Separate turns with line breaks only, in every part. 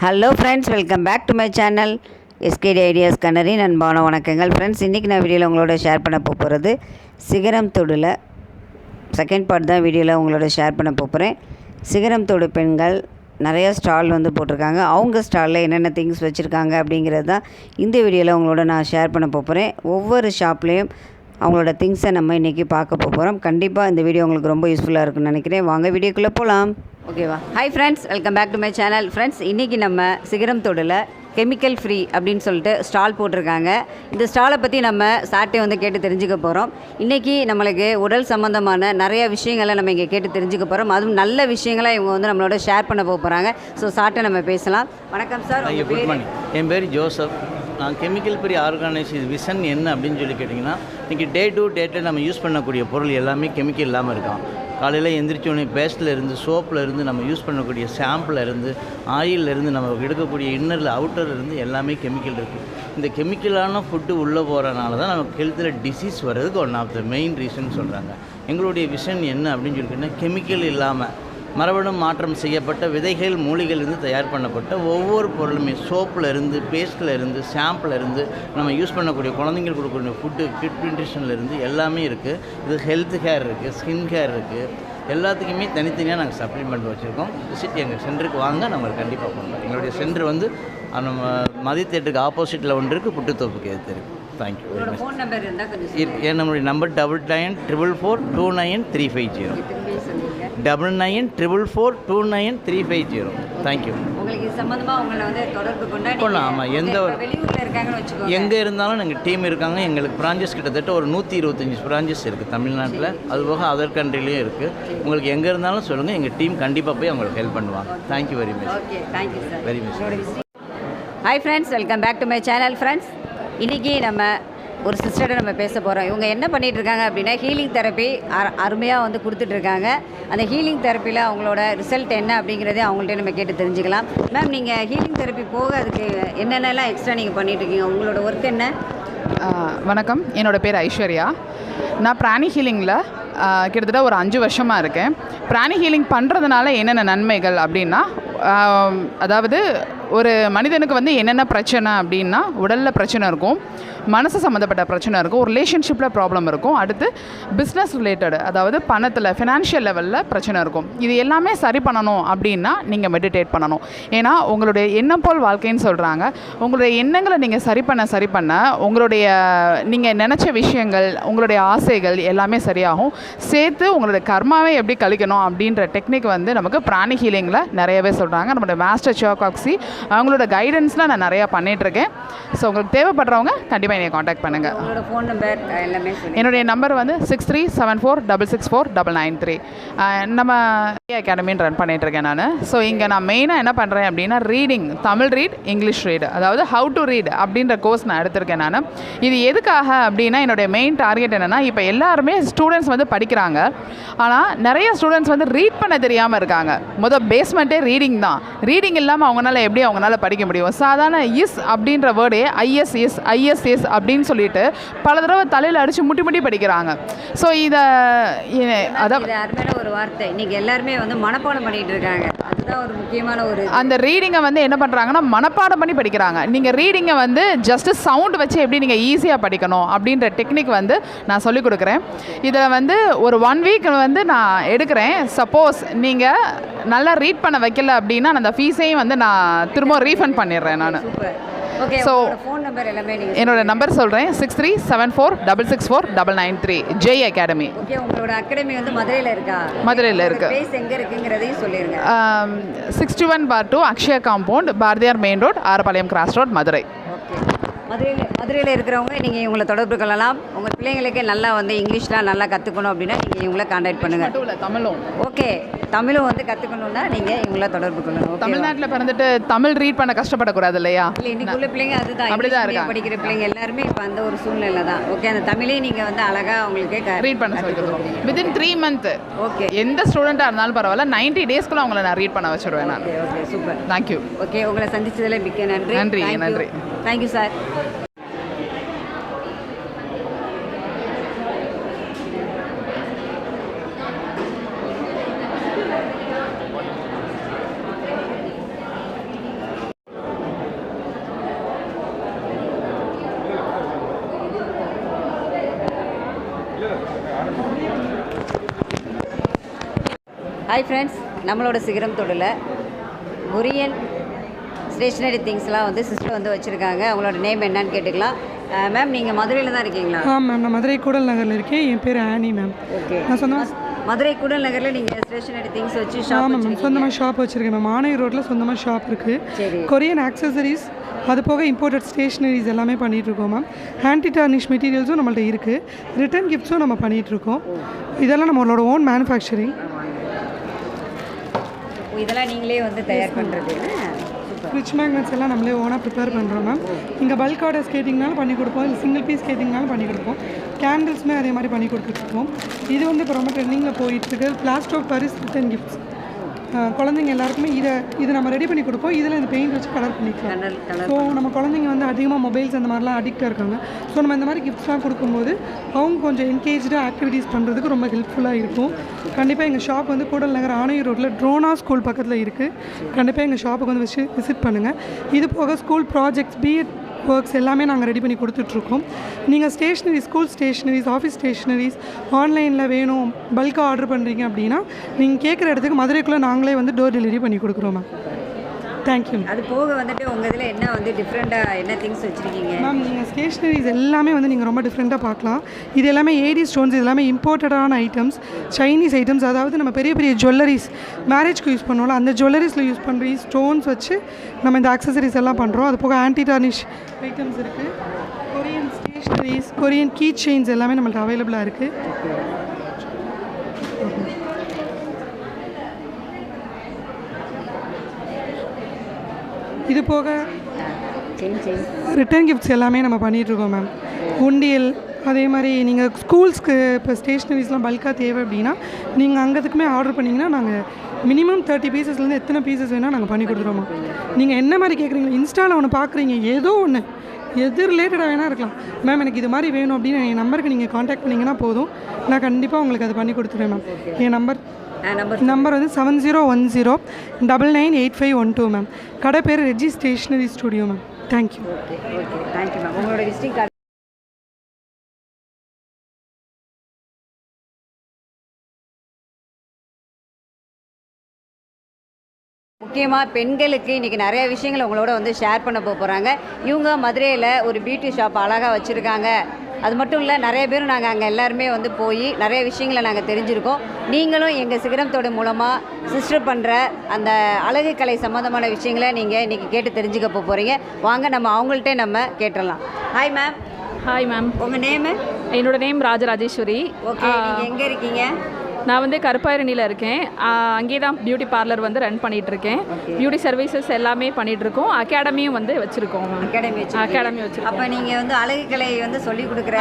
Hello friends, welcome back to my channel SKD ideas கண்ணரின் அன்பான வணக்கங்கள். ஃப்ரெண்ட்ஸ், இன்றைக்கி நான் வீடியோவில் உங்களோட ஷேர் பண்ண போகிறது சிகரம் தொடுல செகண்ட் பார்ட் தான் வீடியோவில் உங்களோட ஷேர் பண்ண போகிறேன். சிகரம் தொடு பெண்கள் நிறையா ஸ்டால் போட்டிருக்காங்க. அவங்க ஸ்டாலில் என்னென்ன திங்ஸ் வச்சுருக்காங்க அப்படிங்கிறது தான் இந்த வீடியோவில் உங்களோட நான் ஷேர் பண்ண போகிறேன். ஒவ்வொரு ஷாப்லேயும் அவங்களோட திங்ஸை நம்ம இன்றைக்கி பார்க்க போகிறோம். கண்டிப்பாக இந்த வீடியோ உங்களுக்கு ரொம்ப யூஸ்ஃபுல்லாக இருக்குன்னு நினைக்கிறேன். வாங்க வீடியோக்குள்ளே போகலாம். ஓகேவா? Hi friends, welcome back to my channel. Friends, இன்றைக்கி நம்ம சிகரம் தொடில் கெமிக்கல் ஃப்ரீ அப்படின்னு சொல்லிட்டு ஸ்டால் போட்டிருக்காங்க. இந்த ஸ்டாலை பற்றி நம்ம சார்ட்டே கேட்டு தெரிஞ்சுக்க போகிறோம். இன்றைக்கி நம்மளுக்கு உடல் சம்மந்தமான நிறைய விஷயங்களை நம்ம இங்கே கேட்டு தெரிஞ்சுக்க போகிறோம். அதுவும் நல்ல விஷயங்களை இவங்க நம்மளோட ஷேர் பண்ண போகிறாங்க. ஸோ சார்ட்டை நம்ம பேசலாம். வணக்கம் சார்.
Good morning. என் பேர் ஜோசப். நான் கெமிக்கல் ஃப்ரீ ஆர்கனைசேஷன் விஷன் என்ன அப்படின்னு கேட்டிங்கன்னா, இன்றைக்கி டே டு டேட்டை நம்ம யூஸ் பண்ணக்கூடிய பொருள் எல்லாமே கெமிக்கல் இல்லாமல் இருக்கான். காலையில் எந்திரிச்சோடனே பேஸ்ட்டில் இருந்து, சோப்பில் இருந்து, நம்ம யூஸ் பண்ணக்கூடிய ஷாம்பில் இருந்து, ஆயிலில் இருந்து, நம்ம எடுக்கக்கூடிய இன்னரில் அவுட்டரில் இருந்து எல்லாமே கெமிக்கல் இருக்குது. இந்த கெமிக்கலான ஃபுட்டு உள்ளே போகிறனால தான் நமக்கு ஹெல்த்தில் டிசீஸ் வர்றதுக்கு one of the main reason சொல்கிறாங்க. எங்களுடைய விஷன் என்ன அப்படின்னு சொல்லிட்டுன்னா, கெமிக்கல் இல்லாமல் மரபணு மாற்றம் செய்யப்பட்ட விதைகள் மூலிகைகள் இருந்து தயார் பண்ணப்பட்ட ஒவ்வொரு பொருளுமே சோப்பில் இருந்து, பேஸ்ட்டில் இருந்து, ஷாம்பில் இருந்து, நம்ம யூஸ் பண்ணக்கூடிய குழந்தைங்களுக்கு கொடுக்கக்கூடிய ஃபுட்டு, கிட் நியூட்ரிஷனில் இருந்து எல்லாமே இருக்குது. இது ஹெல்த் கேர் இருக்குது, ஸ்கின் கேர் இருக்குது, எல்லாத்துக்குமே தனித்தனியாக நாங்கள் சப்ளிமெண்ட் வச்சுருக்கோம். விசிட் எங்கள் சென்டருக்கு வாங்க, நம்மளுக்கு கண்டிப்பாக பண்ணுவோம். எங்களுடைய சென்டர் நம்ம மதிய தேட்டருக்கு ஆப்போசிட்டில் ஒன்று இருக்குது, புட்டுத்தோப்புக்கு எது தெரியும். Thank you very much. நம்மளுடைய நம்பர் 9944429350 9944429350. தேங்க்யூ.
உங்களுக்கு சம்பந்தமாக உங்களை தொடர்பு
கொண்டு ஆமாம், எந்த ஒரு
வெளியூரில் இருக்காங்கன்னு வச்சுக்கோங்க,
எங்கே இருந்தாலும் எங்கள் டீம் இருக்காங்க. எங்களுக்கு பிரான்ச்சஸ் கிட்டத்தட்ட ஒரு 125 பிரான்ச்சஸ் இருக்குது தமிழ்நாட்டில். அதுபோக அதர் கண்ட்ரிலையும் இருக்குது. உங்களுக்கு எங்கே இருந்தாலும் சொல்லுங்கள், எங்கள் டீம் கண்டிப்பாக போய் அவங்களுக்கு ஹெல்ப் பண்ணுவாங்க. Thank you very much.
Okay, thank you sir.
Very much.
Hi friends, welcome back to my channel. Friends, இன்றைக்கி நம்ம ஒரு சிஸ்டர்கிட்ட நம்ம பேச போகிறோம். இவங்க என்ன பண்ணிகிட்ருக்காங்க அப்படின்னா, ஹீலிங் தெரப்பி அருமையாக கொடுத்துட்ருக்காங்க. அந்த ஹீலிங் தெரப்பியில் அவங்களோட ரிசல்ட் என்ன அப்படிங்கிறதே அவங்கள்ட்ட நம்ம கேட்டு தெரிஞ்சுக்கலாம். மேம், நீங்கள் ஹீலிங் தெரப்பி போக அதுக்கு என்னென்னலாம் எக்ஸ்ட்ரா நீங்கள் பண்ணிகிட்ருக்கீங்க? உங்களோட ஒர்க் என்ன?
வணக்கம், என்னோடய பேர் ஐஸ்வர்யா. நான் பிராணி ஹீலிங்கில் கிட்டத்தட்ட ஒரு 5 வருஷமாக இருக்கேன். பிராணி ஹீலிங் பண்ணுறதுனால என்னென்ன நன்மைகள் அப்படின்னா, அதாவது ஒரு மனிதனுக்கு என்னென்ன பிரச்சனை அப்படின்னா, உடலில் பிரச்சனை இருக்கும், மனசு சம்மந்தப்பட்ட பிரச்சனை இருக்கும், ஒரு ரிலேஷன்ஷிப்பில் ப்ராப்ளம் இருக்கும், அடுத்து பிஸ்னஸ் ரிலேட்டடு, அதாவது பணத்தில் ஃபினான்ஷியல் லெவலில் பிரச்சனை இருக்கும். இது எல்லாமே சரி பண்ணணும் அப்படின்னா நீங்கள் மெடிடேட் பண்ணணும். ஏன்னா உங்களுடைய எண்ணம் போல் வாழ்க்கைன்னு சொல்கிறாங்க. உங்களுடைய எண்ணங்களை நீங்கள் சரி பண்ண உங்களுடைய நீங்கள் நினச்ச விஷயங்கள், உங்களுடைய ஆசைகள் எல்லாமே சரியாகும். சேர்த்து உங்களுடைய கர்மாவை எப்படி கழிக்கணும் அப்படின்ற டெக்னிக் நமக்கு பிராணி ஹீலிங்கில் நிறையவே சொல்கிறாங்க. நம்மளோட மாஸ்டர் சியோகாக்சி அவங்களோட கைடன்ஸில் நான் நிறையா பண்ணிகிட்ருக்கேன். ஸோ உங்களுக்கு தேவைப்படுறவங்க கண்டிப்பாக என்னை காண்டாக்ட் பண்ணுங்கள்.
உங்களோட ஃபோன் நம்பர் எல்லாமே
என்னுடைய நம்பர் 6374664993. நம்ம அகாடமின்னு ரன் பண்ணிகிட்ருக்கேன் நான். ஸோ இங்கே நான் மெயினாக என்ன பண்ணுறேன் அப்படின்னா, reading, Tamil read, English read, அதாவது ஹவு டு ரீட் அப்படின்ற கோர்ஸ் நான் எடுத்திருக்கேன் நான். இது எதுக்காக அப்படின்னா, என்னுடைய மெயின் டார்கெட் என்னென்னா, இப்போ எல்லாருமே ஸ்டூடெண்ட்ஸ் படிக்கிறாங்க, ஆனால் நிறைய ஸ்டூடெண்ட்ஸ் ரீட் பண்ண தெரியாமல் இருக்காங்க. பேஸ்மெண்ட்டே ரீடிங் தான். ரீடிங் இல்லாமல் அவங்களால படிக்க முடியும்? சாதாரண இஸ் அப்படின்ற வேர்டே ஐஎஸ்எஸ் அப்படின்னு சொல்லிட்டு பல தடவை தலையில் அடித்து முட்டி படிக்கிறாங்க. ஸோ இதை
அருமையான ஒரு வார்த்தை. இன்றைக்கி எல்லாருமே மனப்பாடம் பண்ணிகிட்டு இருக்காங்க. அதுதான் ஒரு முக்கியமான ஒரு
அந்த ரீடிங்கை என்ன பண்ணுறாங்கன்னா, மனப்பாடம் பண்ணி படிக்கிறாங்க. நீங்கள் ரீடிங்கை ஜஸ்ட்டு சவுண்ட் வச்சு எப்படி நீங்கள் ஈஸியாக படிக்கணும் அப்படின்ற டெக்னிக் நான் சொல்லிக் கொடுக்குறேன். இதில் ஒரு 1 வீக் நான் எடுக்கிறேன். சப்போஸ் நீங்கள் நல்லா ரீட் பண்ண வைக்கல அப்படின்னா, அந்த ஃபீஸையும் நான் திரும்ப ரீஃபண்ட் பண்ணிடுறேன் நான். ஸோ என்னோட நம்பர் சொல்கிறேன், 6374664993 ஜெய் அகாடமி.
ஓகே, உங்களோட அகாடமி மதுரையில் இருக்கா?
மதுரையில் இருக்குது.
பிளேஸ் எங்கே இருக்குங்கிறதையும் சொல்லிடுங்க.
61/2 Akshaya compound, Bharathiyar main road, Arappalayam cross road, Madurai.
Okay, மதுரையில் இருக்கிறவங்க நீங்கள் இவங்களை தொடர்பு கொள்ளலாம். உங்கள் பிள்ளைங்களுக்கு நல்லா இங்கிலீஷ்லாம் நல்லா கற்றுக்கணும் அப்படின்னா நீங்கள் இவங்களை கான்டாக்ட் பண்ணுங்கள்.
தமிழும்
ஓகே, தமிழும் கற்றுக்கணுன்னா நீங்கள் இவங்களை தொடர்பு கொள்ளணும்.
தமிழ்நாட்டில் பிறந்துட்டு தமிழ் ரீட் பண்ண கஷ்டப்படக்கூடாது இல்லையா?
இல்லை, இன்றைக்கி உள்ள பிள்ளைங்க அதுதான், அப்படிதான் இருக்காங்க. படிக்கிற பிள்ளைங்க எல்லாருமே இப்போ அந்த ஒரு சூழ்நிலை தான். ஓகே, அந்த தமிழையும் நீங்கள் அழகாக அவங்களுக்கு ரீட் பண்ண சொல்லிக்கிறோம்.
Within 3 month.
ஓகே,
எந்த ஸ்டூடெண்ட்டாக இருந்தாலும் பரவாயில்ல, 90 டேஸ்க்குள்ள அவங்கள நான் ரீட் பண்ண வச்சுருவேன் நான்.
Okay, super,
thank you.
ஓகே, உங்களை சந்திச்சதில் மிக்க நன்றி.
நன்றி.
Thank you sir. ஹாய் ஃப்ரெண்ட்ஸ், நம்மளோட சிகரம் தொழில் கொரியன் ஸ்டேஷ்னரி திங்ஸ்லாம் வந்து சிஸ்டர் வந்து வச்சுருக்காங்க. அவங்களோட நேம் என்னன்னு கேட்டுக்கலாம். மேம், நீங்கள் மதுரையில் தான் இருக்கீங்களா?
மேம், நான் மதுரை கூடல் நகரில் இருக்கேன். என் பேர் ஆனி மேம்.
ஓகே,
நான் சொந்தமாக
மதுரை கூடல் நகரில் நீங்கள் ஸ்டேஷ்னரி திங்ஸ் வச்சு ஷாப்?
ஆமாம் மேம், சொந்தமாக ஷாப் வச்சுருக்கேன் மேம். ஆனை ரோட்டில் சொந்தமாக ஷாப் இருக்குது.
சரி.
கொரியன் ஆக்சசரிஸ், அது போக இம்போர்ட்டட் ஸ்டேஷ்னரிஸ் எல்லாமே பண்ணிகிட்ருக்கோம் மேம். ஆன்டி டார்னிஷ் மெட்டீரியல்ஸும் நம்மள்ட்ட இருக்குது. ரிட்டன் கிஃப்ட்ஸும் நம்ம பண்ணிகிட்ருக்கோம். இதெல்லாம் நம்மளோட ஓன் மேனுஃபேக்சரிங்.
இதெல்லாம் நீங்களே வந்து தயார் பண்ணுறது?
ஃப்ரிட்ஜ் மேக்னட்ஸ் எல்லாம் நம்மளே ஓனாக ப்ரிப்பேர் பண்ணுறோம் மேம். இங்கே பல்க் ஆர்டர்ஸ் கேட்டிங்கனாலும் பண்ணி கொடுப்போம், இல்லை சிங்கிள் பீஸ் கேட்டிங்கனாலும் பண்ணி கொடுப்போம். கேண்டில்ஸுமே அதே மாதிரி பண்ணி கொடுத்துட்ருக்கோம். இது வந்து இப்போ ரொம்ப ட்ரெண்டிங்கில் போயிட்டுருக்கு. பிளாஸ்டோ பரிஸ் ரிட்டன் கிஃப்ட்ஸ். குழந்தைங்க எல்லாருக்குமே இது நம்ம ரெடி பண்ணி கொடுப்போம். இதில் இந்த பெயிண்ட் வச்சு கலர் பண்ணிக்கலாம். ஸோ நம்ம குழந்தைங்க வந்து அதிகமாக மொபைல்ஸ் அந்த மாதிரிலாம் அடிக்டாக இருக்காங்க. ஸோ நம்ம இந்த மாதிரி கிஃப்ட்ஸ்லாம் கொடுக்கும்போது அவங்க கொஞ்சம் என்கேஜாக ஆக்டிவிட்டீஸ் பண்ணுறதுக்கு ரொம்ப ஹெல்ப்ஃபுல்லாக இருக்கும். கண்டிப்பாக எங்கள் ஷாப் வந்து கூடல் நகர் ஆணையூர் ரோட்டில் ட்ரோனா ஸ்கூல் பக்கத்தில் இருக்குது. கண்டிப்பாக எங்கள் ஷாப்புக்கு வந்து விசிட் பண்ணுங்கள். இது போக ஸ்கூல் ப்ராஜெக்ட்ஸ், பிஎட் ஒர்க்ஸ் எல்லாமே நாங்கள் ரெடி பண்ணி கொடுத்துட்ருக்கோம். நீங்கள் stationery, school stationeries, office stationeries ஆன்லைனில் வேணும், பல்காக ஆர்டர் பண்ணுறீங்க அப்படின்னா நீங்கள் கேட்குற இடத்துக்கு மதுரைக்குள்ளே நாங்களே வந்து டோர் டெலிவரி பண்ணி கொடுக்குறோம் மேம். தேங்க்யூ.
அது போக வந்துட்டு உங்கள் இதில் என்ன வந்து டிஃப்ரெண்ட்டாக என்ன திங்ஸ் வச்சுருக்கீங்க
மேம்? நீங்கள் ஸ்டேஷ்னரிஸ் எல்லாமே வந்து நீங்கள் ரொம்ப டிஃப்ரெண்ட்டாக பார்க்கலாம். இது எல்லாமே ஏடி ஸ்டோன்ஸ், இது எல்லாமே இம்போர்ட்டடான ஐட்டம்ஸ், சைனீஸ் ஐட்டம்ஸ். அதாவது நம்ம பெரிய பெரிய ஜுவல்லரிஸ், மேரேஜ்க்கு யூஸ் பண்ணுவோம்ல, அந்த ஜுவல்லரிஸில் யூஸ் பண்ணுற ஸ்டோன்ஸ் வச்சு நம்ம இந்த ஆக்சசரிஸ் எல்லாம் பண்ணுறோம். அது போக ஆன்டி டார்னிஷ் ஐட்டம்ஸ் இருக்குது. Korean stationeries, Korean key chains எல்லாமே நம்மள்ட்ட அவைலபிளாக இருக்குது. இது போக ரிட்டர்ன் கிஃப்ட்ஸ் எல்லாமே நம்ம பண்ணிகிட்ருக்கோம் மேம். உண்டியல், அதே மாதிரி நீங்கள் ஸ்கூல்ஸ்க்கு இப்போ ஸ்டேஷ்னரிஸ்லாம் பல்காக தேவை அப்படின்னா நீங்கள் அங்கேதுக்குமே ஆர்டர் பண்ணிங்கன்னா நாங்கள் மினிமம் 30 பீசஸ்லேருந்து எத்தனை பீசஸ் வேணால் நாங்கள் பண்ணி கொடுத்துருவோம். நீங்கள் என்ன மாதிரி கேட்குறீங்களா? இன்ஸ்டாவில் ஒன்று பார்க்குறீங்க, ஏதோ ஒன்று எது ரிலேட்டடாக வேணால் இருக்கலாம். மேம் எனக்கு இது மாதிரி வேணும் அப்படின்னு என் நம்பருக்கு நீங்கள் காண்டாக்ட் பண்ணிங்கன்னா போதும், நான் கண்டிப்பாக உங்களுக்கு அது பண்ணி கொடுத்துருவேன் மேம். என் நம்பர் வந்து 7010998512 மேம். கடை பேர் Reji stationery studio ma'am. Thank you.
Okay, thank you ma'am. உங்களோட விசிட்டிங் கார்டு முக்கியமாக பெண்களுக்கு இன்றைக்கி நிறைய விஷயங்களை உங்களோட வந்து ஷேர் பண்ண போகிறாங்க. இவங்க மதுரையில் ஒரு பியூட்டி ஷாப் அழகாக வச்சுருக்காங்க. அது மட்டும் இல்லை, நிறைய பேரும் நாங்கள் அங்கே எல்லாருமே வந்து போய் நிறைய விஷயங்களை நாங்கள் தெரிஞ்சுருக்கோம். நீங்களும் எங்கள் சிகரத்தோட மூலமாக சிஸ்டர் பண்ணுற அந்த அழகு கலை சம்மந்தமான விஷயங்களை நீங்கள் இன்றைக்கி கேட்டு தெரிஞ்சுக்க போகிறீங்க. வாங்க நம்ம அவங்கள்ட்டே நம்ம கேட்டுடலாம். Hi ma'am.
Hi ma'am.
உங்கள் நேமு?
என்னோடய நேம் ராஜராஜேஸ்வரி.
ஓகே, நீங்கள் எங்கே இருக்கீங்க?
நான் வந்து கருப்பாயிரணியில் இருக்கேன். அங்கே தான் பியூட்டி பார்லர் வந்து ரன் பண்ணிகிட்ருக்கேன். பியூட்டி சர்வீசஸ் எல்லாமே பண்ணிகிட்ருக்கோம். அகாடமியும் வந்து வச்சுருக்கோம். அகாடமி வச்சுருக்கோம்.
அப்போ நீங்கள் வந்து அழகு கலை வந்து சொல்லிக் கொடுக்குற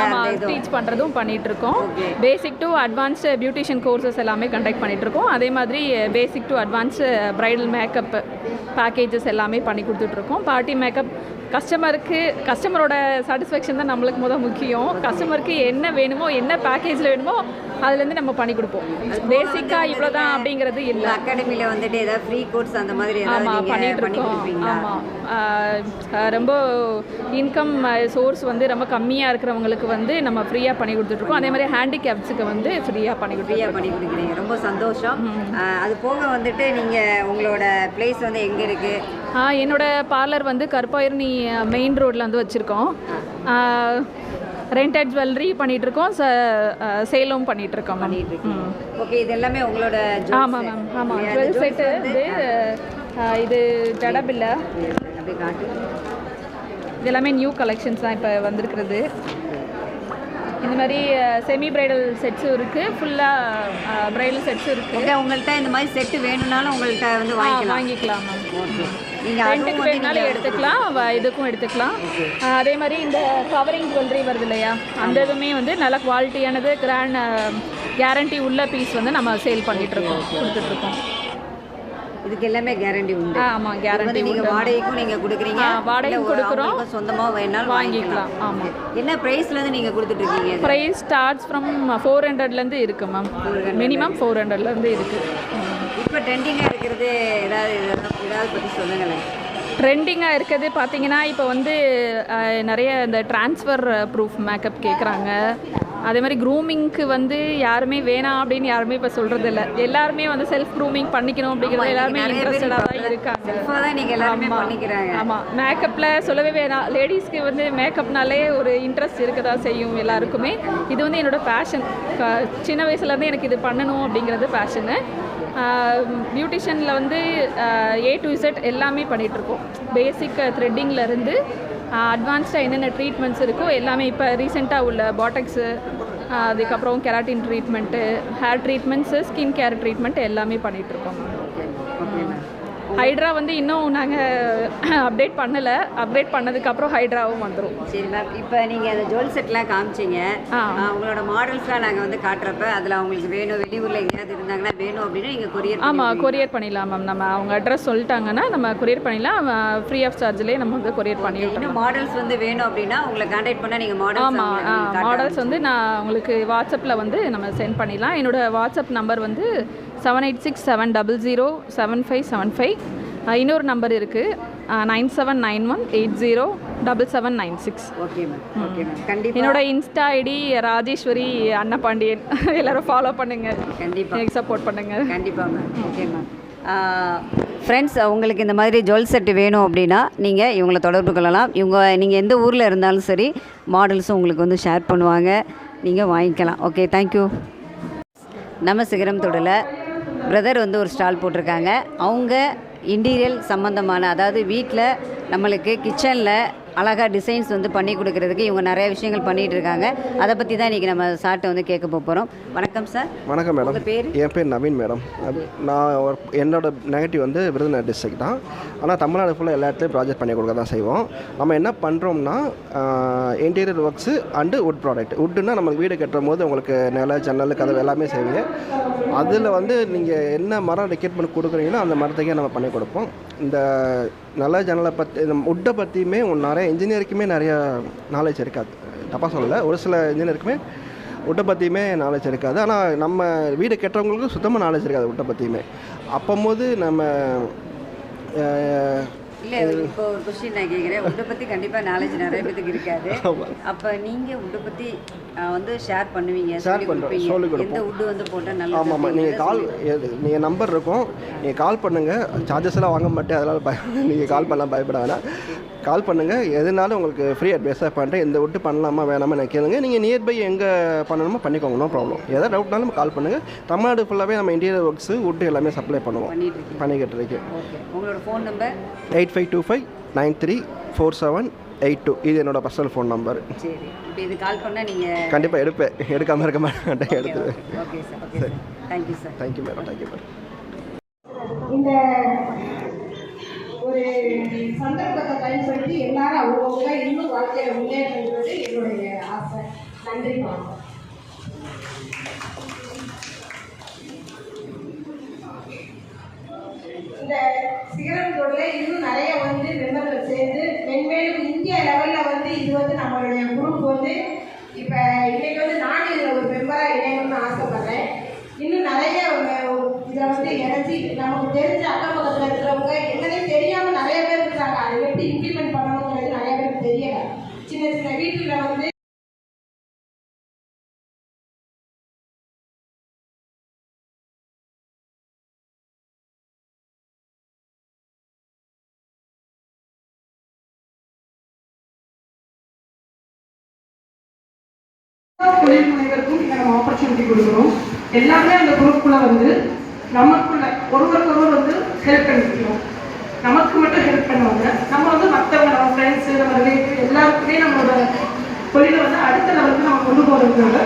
டீச் பண்ணுறதும் பண்ணிகிட்ருக்கோம். Basic to advanced beautician courses எல்லாமே கண்டக்ட் பண்ணிகிட்ருக்கோம். அதே மாதிரி basic to advanced bridal makeup packages எல்லாமே பண்ணி கொடுத்துட்ருக்கோம். பார்ட்டி மேக்கப் கஸ்டமரோட சாட்டிஸ்ஃபேக்ஷன் தான் நம்மளுக்கு முக்கியம். கஸ்டமருக்கு என்ன வேணுமோ, என்ன பேக்கேஜில் வேணுமோ அதுலேருந்து நம்ம பண்ணி கொடுப்போம். பேசிக்காக இவ்வளோ தான் அப்படிங்கிறது இல்லை.
அகாடமியில் வந்துட்டு ஏதாவது ஃப்ரீ கோர்ஸ் அந்த மாதிரி
பண்ணிகிட்ருக்கோம். ஆமாம், ரொம்ப இன்கம் சோர்ஸ் வந்து ரொம்ப கம்மியாக இருக்கிறவங்களுக்கு வந்து நம்ம ஃப்ரீயாக பண்ணி கொடுத்துட்ருக்கோம். அதே மாதிரி ஹேண்டிகேப்ஸுக்கு வந்து ஃப்ரீயாக பண்ணி
கொடுக்குறீங்க. ரொம்ப சந்தோஷம். அது போக வந்துட்டு நீங்கள் உங்களோட பிளேஸ் வந்து எங்கே இருக்குது?
என்னோடய பார்லர் வந்து கருப்பாயிரணி மெயின் ரோட்டில் வந்து வச்சுருக்கோம். ரெண்டட் ஜுவல்லரி பண்ணிகிட்ருக்கோம், சேலும் பண்ணிகிட்ருக்கோம்.
ஓகே, இது எல்லாமே உங்களோட?
ஆமாம் மேம், ஆமாம். ஜுவல் செட்டு வந்து இது ஜடபில்லை, இது எல்லாமே நியூ கலெக்ஷன்ஸ் தான் இப்போ வந்திருக்கிறது. இந்த மாதிரி செமி பிரைடல் செட்ஸும் இருக்குது, ஃபுல்லாக பிரைடல் செட்ஸும் இருக்குது.
உங்கள்கிட்ட இந்த மாதிரி செட்டு வேணும்னாலும் உங்கள்கிட்ட வந்து
வாங்கிக்கலாம் மேம். நீங்கள் ரெண்டுக்கு வேணுனாலும் எடுத்துக்கலாம், இதுக்கும் எடுத்துக்கலாம். அதே மாதிரி இந்த கவரிங் ஜுவல்லரி வருது இல்லையா, அந்த இதுவுமே வந்து நல்ல குவாலிட்டியானது, கேரண்டி உள்ள பீஸ் வந்து நம்ம சேல் பண்ணிகிட்ருக்கோம், கொடுத்துட்ருக்கோம்.
இதுக்கு எல்லாமே கேரண்டி உண்டு?
ஆமாம், கேரண்டி.
நீங்கள் வாடகைக்கும் நீங்கள் கொடுக்குறீங்க?
வாடகையும் கொடுக்குறோம்,
சொந்தமாக வேணாலும்
வாங்கிக்கலாம். ஆமாம்.
என்ன ப்ரைஸ்லேருந்து நீங்கள் கொடுத்துட்ருக்கீங்க?
ப்ரைஸ் ஸ்டார்ட்ஸ் ஃப்ரம் 400லேருந்து இருக்குது மேம். மினிமம் 400லேருந்து இருக்குது.
இப்போ ட்ரெண்டிங்காக இருக்கிறது ஏதாவது பற்றி சொல்லுங்களேன்.
ட்ரெண்டிங்காக இருக்கிறது பார்த்தீங்கன்னா இப்போ வந்து நிறைய இந்த ட்ரான்ஸ்ஃபர் ப்ரூஃப் மேக்கப் கேட்குறாங்க. அதே மாதிரி க்ரூமிங்க்கு வந்து யாருமே வேணாம் அப்படின்னு யாருமே இப்போ சொல்கிறது இல்லை. எல்லாருமே வந்து செல்ஃப் க்ரூமிங் பண்ணிக்கணும் அப்படிங்கிறது எல்லாருமே இன்ட்ரெஸ்டடாக தான் இருக்காங்க. ஆமாம், மேக்கப்பில் சொல்லவே வேணாம். லேடிஸ்க்கு வந்து மேக்கப்னாலே ஒரு இன்ட்ரெஸ்ட் இருக்க தான் செய்யும் எல்லாருக்குமே. இது வந்து என்னோடய பேஷன். சின்ன வயசுலேருந்து எனக்கு இது பண்ணணும் அப்படிங்கிறது பேஷனு. பியூட்டிஷியனில் வந்து A to Z எல்லாமே பண்ணிகிட்ருக்கோம். பேசிக் த்ரெட்டிங்லேருந்து அட்வான்ஸ்டாக என்னென்ன ட்ரீட்மெண்ட்ஸ் இருக்கோ எல்லாமே. இப்போ ரீசெண்டாக உள்ள பாட்டக்ஸு, அதுக்கப்புறம் keratin treatment, hair treatments, skin care treatment எல்லாமே பண்ணிகிட்ருக்கோம். ஹைட்ரா வந்து இன்னும் நாங்கள் அப்டேட் பண்ணலை. அப்டேட் பண்ணதுக்கப்புறம் ஹைட்ராவும் வந்துடும்.
சரி மேம், இப்போ நீங்கள் அந்த ஜுவல் செட்லாம் காமிச்சிங்க, உங்களோட மாடல்ஸ்லாம் நாங்கள் வந்து காட்டுறப்ப அதில் அவங்களுக்கு வேணும், வெளியூரில் எங்கேயாவது இருந்தாங்கன்னா வேணும் அப்படின்னா நீங்கள் கொரியர்?
ஆமாம், கொரியர் பண்ணிடலாம் மேம். நம்ம அவங்க அட்ரஸ் சொல்லிட்டாங்கன்னா நம்ம கொரியர் பண்ணிடலாம். ஃப்ரீ ஆஃப் சார்ஜ்லேயே நம்ம வந்து கொரியர் பண்ணிவிட்டோம்.
இன்னும் மாடல்ஸ் வந்து வேணும் அப்படின்னா உங்களை கான்டாக்ட் பண்ணால் நீங்கள் மாடல்ஸ்?
ஆமாம், மாடல்ஸ் வந்து நான் உங்களுக்கு வாட்ஸ்அப்பில் வந்து நம்ம சென்ட் பண்ணிடலாம். என்னோடய வாட்ஸ்அப் நம்பர் வந்து 7867007575. இன்னொரு நம்பர் இருக்குது 9791807796.
ஓகே மேம், ஓகே மேம், கண்டிப்பாக.
என்னோட இன்ஸ்டா ஐடி ராஜேஸ்வரி அன்னபாண்டியன். எல்லோரும் ஃபாலோ பண்ணுங்கள், கண்டிப்பாக எனக்கு சப்போர்ட் பண்ணுங்கள்.
கண்டிப்பாக மேம். Okay ma'am. ஃப்ரெண்ட்ஸ், உங்களுக்கு இந்த மாதிரி ஜுவல் செட்டு வேணும் அப்படின்னா நீங்கள் இவங்களை தொடர்பு கொள்ளலாம். நீங்கள் எந்த ஊரில் இருந்தாலும் சரி மாடல்ஸும் உங்களுக்கு வந்து ஷேர் பண்ணுவாங்க, நீங்கள் வாங்கிக்கலாம். Okay, thank you. நம்ம சிகரம் தொழில் பிரதர் வந்து ஒரு ஸ்டால் போட்டிருக்காங்க. அவங்க இன்டீரியல் சம்மந்தமான, அதாவது வீட்டில் நம்மளுக்கு கிச்சனில் அழகாக டிசைன்ஸ் வந்து பண்ணி கொடுக்கறதுக்கு இவங்க நிறைய விஷயங்கள் பண்ணிகிட்டு இருக்காங்க. அதை பற்றி தான் இன்றைக்கி நம்ம சார்ட்டை வந்து கேட்க போகிறோம். வணக்கம் சார்.
வணக்கம் மேடம்.
உங்கள் பேர்?
என் பேர் நவீன் மேடம். நான் என்னோட நெகட்டிவ் வந்து விருதுநகர் டிஸ்ட்ரிக்ட் தான். ஆனால் தமிழ்நாடு ஃபுல்லாக எல்லா இடத்துலையும் ப்ராஜெக்ட் பண்ணி கொடுக்க தான் செய்வோம். நம்ம என்ன பண்ணுறோம்னா interior works and wood product. வுட்டுன்னா நம்ம வீடு கட்டும் போது உங்களுக்கு நில, ஜன்னல், கதவு எல்லாமே செய்வீங்க. அதில் வந்து நீங்கள் என்ன மரம் ரெக்கெட் பண்ணி கொடுக்குறீங்களோ அந்த மரத்துக்கே நம்ம பண்ணி கொடுப்போம். இந்த நல்ல ஜன்னலை பற்றி, இந்த வுட்டை பற்றியுமே நிறைய இன்ஜினியருக்குமே நிறையா நாலேஜ் இருக்காது. தப்பாக சொல்லலை, ஒரு சில இன்ஜினியருக்குமே வுட்டை பற்றியுமே நாலேஜ் இருக்காது. ஆனால் நம்ம வீடு கட்டுறவங்களுக்கு சுத்தமாக நாலேஜ் இருக்காது வுட்டை பற்றியுமே. அப்போது நம்ம
இல்லை, இப்போ ஒரு கொஸ்டின் நான் கேட்குறேன். வுட்டை பற்றி கண்டிப்பாக நாலேஜ் நிறைய பேருக்கு இருக்காது. அப்போ நீங்கள் வுட்டை பற்றி வந்து ஷேர் பண்ணுவீங்க,
ஷேர் பண்ணுறோம், சொல்லிக் கொடுப்போம்.
எந்த வுட்டு வந்து போட்டால் நல்லா?
ஆமாம், நீங்கள் நம்பர் இருக்கும், நீங்கள் கால் பண்ணுங்கள். சார்ஜஸ் எல்லாம் வாங்க மாட்டேன், அதனால் நீங்கள் கால் பண்ணலாம், பயப்பட வேணாம். கால் பண்ணுங்கள், எதுனாலும் உங்களுக்கு ஃப்ரீ அட்வைஸாக பண்ணுறேன். இந்த வுட்டு பண்ணலாமா வேணாமா நான் கேளுங்க. நீங்கள் நியர்பை எங்கே பண்ணணுமோ பண்ணிக்கோங்க, நோ ப்ராப்ளம். எதாவது டவுட்னாலும் கால் பண்ணுங்கள். தமிழ்நாடு ஃபுல்லாகவே நம்ம இன்டீரியர் ஒர்க்ஸு வுட்டு எல்லாமே சப்ளை பண்ணுவோம், பண்ணிக்கிட்டு இருக்கேன்.
உங்களோட ஃபோன் நம்பர்?
8525934782. இது என்னோடய பர்சனல் ஃபோன் நம்பர்.
சரி, இப்போ இது கால் பண்ணால் நீங்கள்?
கண்டிப்பாக எடுப்பேன், எடுக்காமல் இருக்க மாட்டேன், எடுத்துவேன்.
Okay sir, okay sir, thank you sir.
Thank you madam, thank you madam.
இந்த ஒரு சந்தர்ப்பத்தை பயன்படுத்தி எல்லாரும் அவங்கவுங்க இன்னும் வாழ்க்கையில் முன்னேறது என்னுடைய ஆசை. நன்றி. இந்த சிகரம் தொழில் இன்னும் நிறைய வந்து மெம்பர்கள் சேர்ந்து மென்மேலும் இந்தியா லெவலில் வந்து இது வந்து நம்மளுடைய குரூப் வந்து இப்போ இன்னைக்கு வந்து நானும் இதில் ஒரு மெம்பராக இணையணும்னு ஆசைப்படுறேன். இன்னும் நிறைய இதில் வந்து இணைச்சி நமக்கு தெரிஞ்ச அக்கம் பக்கத்தில் இருக்கிறவங்க என்னன்னே தெரியாமல் நிறைய பேர் இருக்கிறாங்க. அதை எப்படி இம்ப்ளிமெண்ட் பண்ணணுங்கிறது நிறைய பேருக்கு தெரியலை. சின்ன சின்ன வீட்டில் வந்து தொழில் முனைவருக்கும் இதை நம்ம ஆப்பர்ச்சுனிட்டி கொடுக்குறோம். எல்லாமே அந்த குரூப்புக்குள்ள வந்து நமக்குள்ள ஒருவருக்கொருவர் வந்து ஹெல்ப் பண்ணிக்கிறோம். நமக்கு மட்டும் ஹெல்ப் பண்ணுவாங்க. நம்ம வந்து மற்றவங்க, நம்ம ஃப்ரெண்ட்ஸு, நம்ம ரிலேட்டிவ் எல்லாருக்குமே நம்மளோட தொழிலை வந்து அடுத்த லெவலுக்கு நம்ம கொண்டு போகிறதுனால